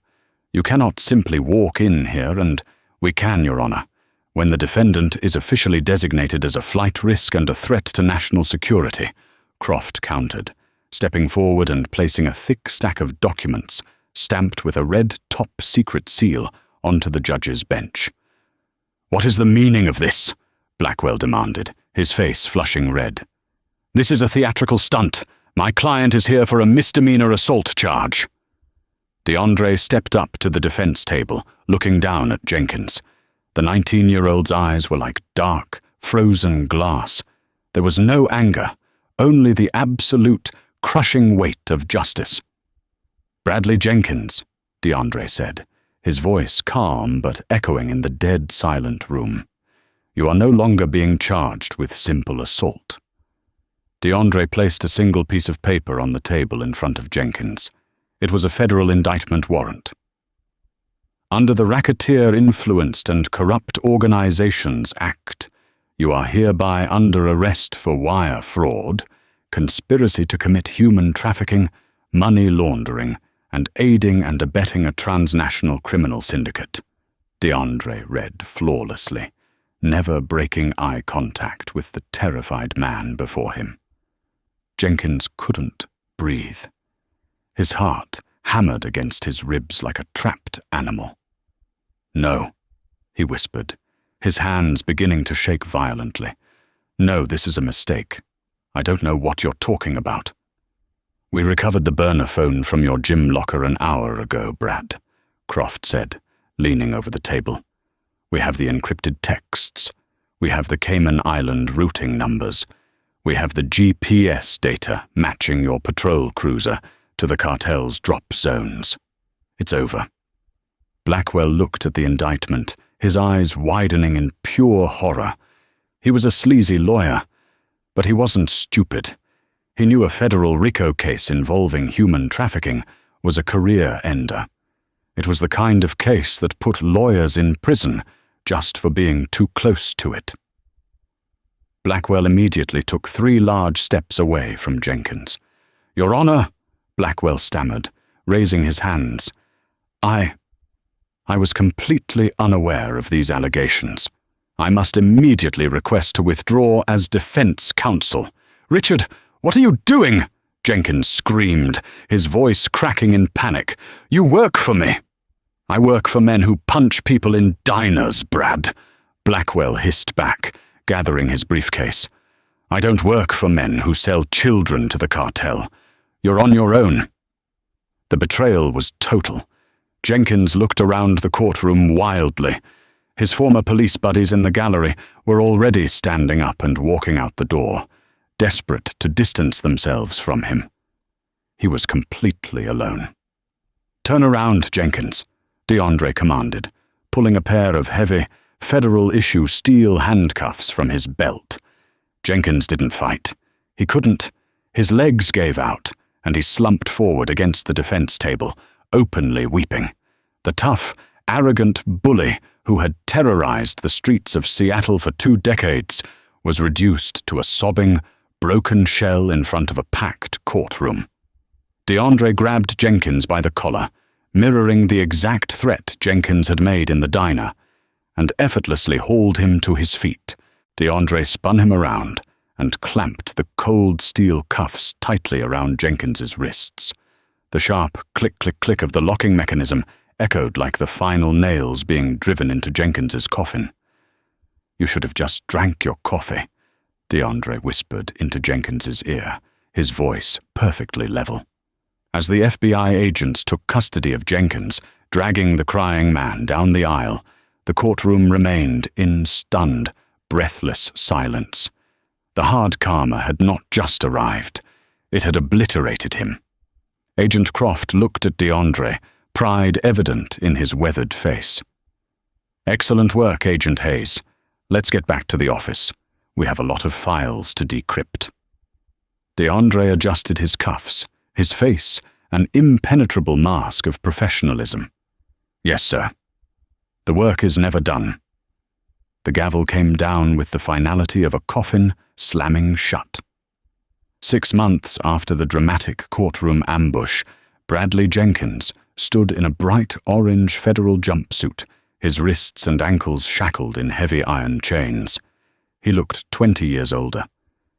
You cannot simply walk in here and—" "We can, Your Honor, when the defendant is officially designated as a flight risk and a threat to national security," Croft countered, stepping forward and placing a thick stack of documents stamped with a red top-secret seal onto the judge's bench. "What is the meaning of this?" Blackwell demanded, his face flushing red. "This is a theatrical stunt. My client is here for a misdemeanor assault charge." DeAndre stepped up to the defense table, looking down at Jenkins. The 19-year-old's eyes were like dark, frozen glass. There was no anger, only the absolute, crushing weight of justice. "Bradley Jenkins," DeAndre said, his voice calm but echoing in the dead silent room. "You are no longer being charged with simple assault." DeAndre placed a single piece of paper on the table in front of Jenkins. It was a federal indictment warrant. "Under the Racketeer-Influenced and Corrupt Organizations Act, you are hereby under arrest for wire fraud, conspiracy to commit human trafficking, money laundering, and aiding and abetting a transnational criminal syndicate," DeAndre read flawlessly, never breaking eye contact with the terrified man before him. Jenkins couldn't breathe. His heart hammered against his ribs like a trapped animal. "No," he whispered, his hands beginning to shake violently. "No, this is a mistake. I don't know what you're talking about." "We recovered the burner phone from your gym locker an hour ago, Brad," Croft said, leaning over the table. "We have the encrypted texts. We have the Cayman Island routing numbers. We have the GPS data matching your patrol cruiser to the cartel's drop zones. It's over." Blackwell looked at the indictment, his eyes widening in pure horror. He was a sleazy lawyer, but he wasn't stupid. He knew a federal RICO case involving human trafficking was a career ender. It was the kind of case that put lawyers in prison just for being too close to it. Blackwell immediately took 3 large steps away from Jenkins. "Your Honor," Blackwell stammered, raising his hands. I was completely unaware of these allegations. I must immediately request to withdraw as defense counsel." "Richard, what are you doing?" Jenkins screamed, his voice cracking in panic. "You work for me." "I work for men who punch people in diners, Brad," Blackwell hissed back, gathering his briefcase. "I don't work for men who sell children to the cartel. You're on your own." The betrayal was total. Jenkins looked around the courtroom wildly. His former police buddies in the gallery were already standing up and walking out the door, desperate to distance themselves from him. He was completely alone. "Turn around, Jenkins," DeAndre commanded, pulling a pair of heavy, federal-issue steel handcuffs from his belt. Jenkins didn't fight. He couldn't. His legs gave out, and he slumped forward against the defense table, openly weeping. The tough, arrogant bully who had terrorized the streets of Seattle for 2 decades was reduced to a sobbing, broken shell in front of a packed courtroom. DeAndre grabbed Jenkins by the collar, mirroring the exact threat Jenkins had made in the diner, and effortlessly hauled him to his feet. DeAndre spun him around and clamped the cold steel cuffs tightly around Jenkins's wrists. The sharp click-click-click of the locking mechanism echoed like the final nails being driven into Jenkins's coffin. "You should have just drank your coffee," DeAndre whispered into Jenkins's ear, his voice perfectly level. As the FBI agents took custody of Jenkins, dragging the crying man down the aisle, the courtroom remained in stunned, breathless silence. The hard karma had not just arrived, it had obliterated him. Agent Croft looked at DeAndre, pride evident in his weathered face. "Excellent work, Agent Hayes. Let's get back to the office. We have a lot of files to decrypt." DeAndre adjusted his cuffs, his face an impenetrable mask of professionalism. "Yes, sir. The work is never done." The gavel came down with the finality of a coffin slamming shut. 6 months after the dramatic courtroom ambush, Bradley Jenkins stood in a bright orange federal jumpsuit, his wrists and ankles shackled in heavy iron chains. He looked 20 years older.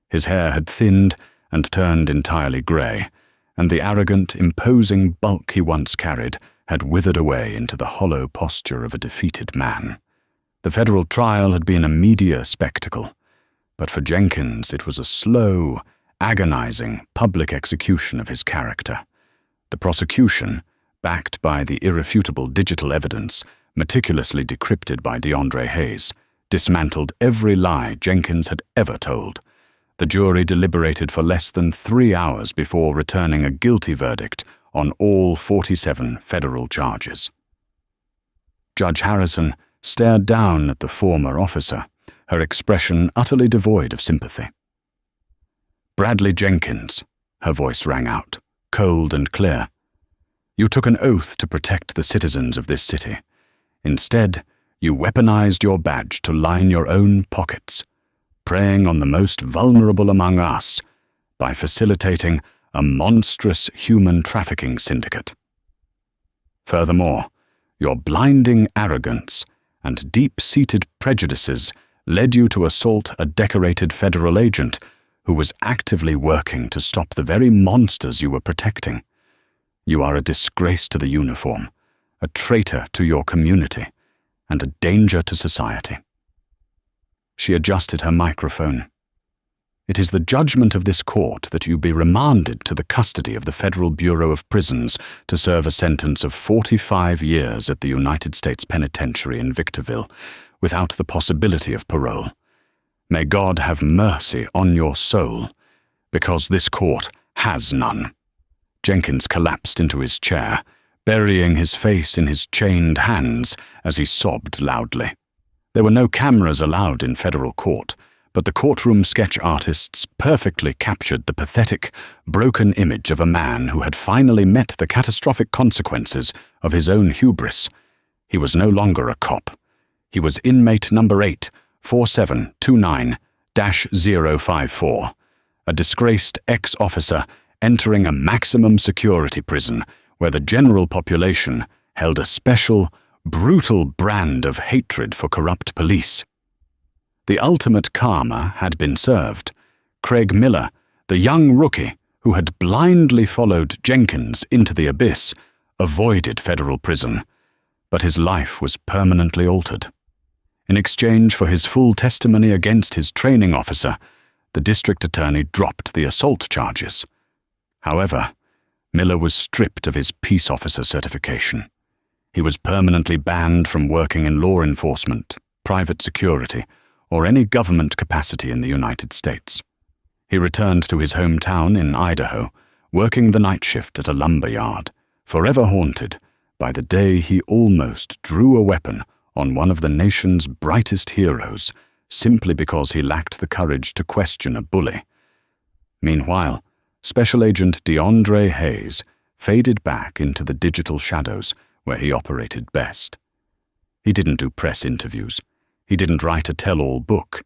His hair had thinned and turned entirely grey, and the arrogant, imposing bulk he once carried had withered away into the hollow posture of a defeated man. The federal trial had been a media spectacle, but for Jenkins it was a slow, agonizing public execution of his character. The prosecution, backed by the irrefutable digital evidence meticulously decrypted by DeAndre Hayes, dismantled every lie Jenkins had ever told. The jury deliberated for less than 3 hours before returning a guilty verdict on all 47 federal charges. Judge Harrison stared down at the former officer, her expression utterly devoid of sympathy. "Bradley Jenkins," her voice rang out, cold and clear. "You took an oath to protect the citizens of this city. Instead, you weaponized your badge to line your own pockets, preying on the most vulnerable among us by facilitating a monstrous human trafficking syndicate. Furthermore, your blinding arrogance and deep-seated prejudices led you to assault a decorated federal agent who was actively working to stop the very monsters you were protecting. You are a disgrace to the uniform, a traitor to your community, and a danger to society." She adjusted her microphone. "It is the judgment of this court that you be remanded to the custody of the Federal Bureau of Prisons to serve a sentence of 45 years at the United States Penitentiary in Victorville, without the possibility of parole. May God have mercy on your soul, because this court has none." Jenkins collapsed into his chair, burying his face in his chained hands as he sobbed loudly. There were no cameras allowed in federal court, but the courtroom sketch artists perfectly captured the pathetic, broken image of a man who had finally met the catastrophic consequences of his own hubris. He was no longer a cop. He was inmate number 84729-054, a disgraced ex-officer entering a maximum security prison where the general population held a special, brutal brand of hatred for corrupt police. The ultimate karma had been served. Craig Miller, the young rookie who had blindly followed Jenkins into the abyss, avoided federal prison, but his life was permanently altered. In exchange for his full testimony against his training officer, the district attorney dropped the assault charges. However, Miller was stripped of his peace officer certification. He was permanently banned from working in law enforcement, private security, or any government capacity in the United States. He returned to his hometown in Idaho, working the night shift at a lumber yard, forever haunted by the day he almost drew a weapon on one of the nation's brightest heroes, simply because he lacked the courage to question a bully. Meanwhile, Special Agent DeAndre Hayes faded back into the digital shadows where he operated best. He didn't do press interviews. He didn't write a tell-all book.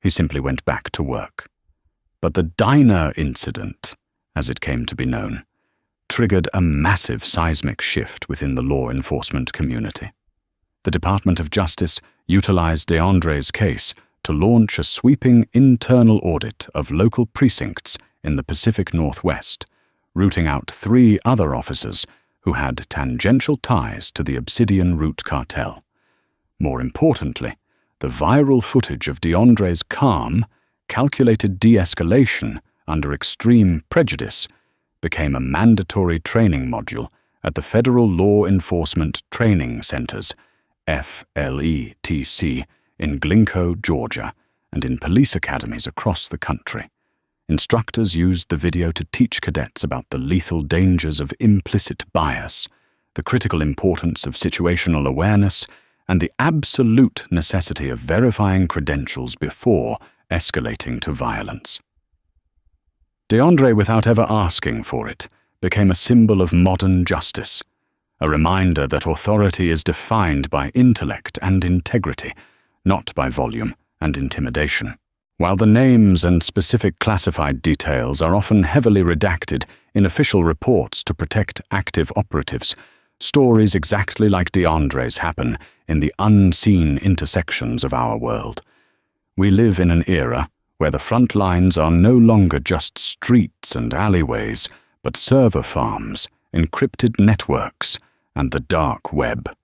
He simply went back to work. But the diner incident, as it came to be known, triggered a massive seismic shift within the law enforcement community. The Department of Justice utilized DeAndre's case to launch a sweeping internal audit of local precincts in the Pacific Northwest, rooting out 3 other officers who had tangential ties to the Obsidian Root cartel. More importantly, the viral footage of DeAndre's calm, calculated de-escalation under extreme prejudice became a mandatory training module at the Federal Law Enforcement Training Centers, FLETC, in Glencoe, Georgia, and in police academies across the country. Instructors used the video to teach cadets about the lethal dangers of implicit bias, the critical importance of situational awareness, and the absolute necessity of verifying credentials before escalating to violence. DeAndre, without ever asking for it, became a symbol of modern justice, a reminder that authority is defined by intellect and integrity, not by volume and intimidation. While the names and specific classified details are often heavily redacted in official reports to protect active operatives, stories exactly like DeAndre's happen in the unseen intersections of our world. We live in an era where the front lines are no longer just streets and alleyways, but server farms, encrypted networks, and the dark web.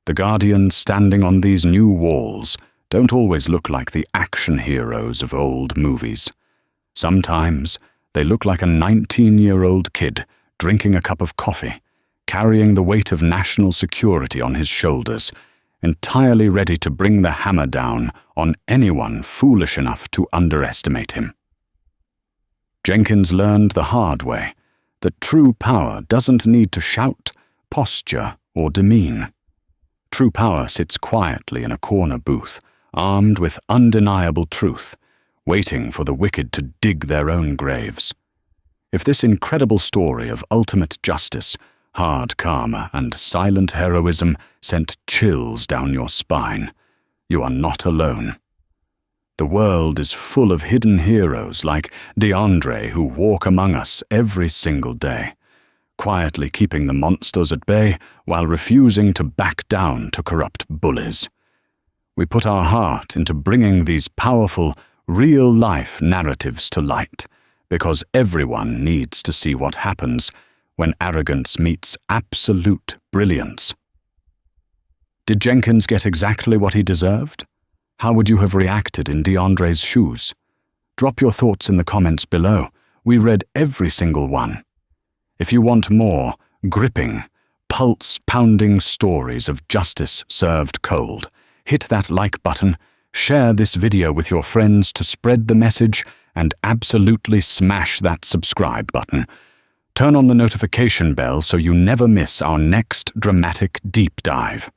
The guardians standing on these new walls don't always look like the action heroes of old movies. Sometimes they look like a 19-year-old kid drinking a cup of coffee, carrying the weight of national security on his shoulders, entirely ready to bring the hammer down on anyone foolish enough to underestimate him. Jenkins learned the hard way that true power doesn't need to shout, posture, or demean. True power sits quietly in a corner booth, armed with undeniable truth, waiting for the wicked to dig their own graves. If this incredible story of ultimate justice, hard karma, and silent heroism sent chills down your spine, you are not alone. The world is full of hidden heroes like DeAndre who walk among us every single day, quietly keeping the monsters at bay while refusing to back down to corrupt bullies. We put our heart into bringing these powerful, real-life narratives to light, because everyone needs to see what happens when arrogance meets absolute brilliance. Did Jenkins get exactly what he deserved? How would you have reacted in DeAndre's shoes? Drop your thoughts in the comments below. We read every single one. If you want more gripping, pulse-pounding stories of justice served cold, hit that like button, share this video with your friends to spread the message, and absolutely smash that subscribe button. Turn on the notification bell so you never miss our next dramatic deep dive.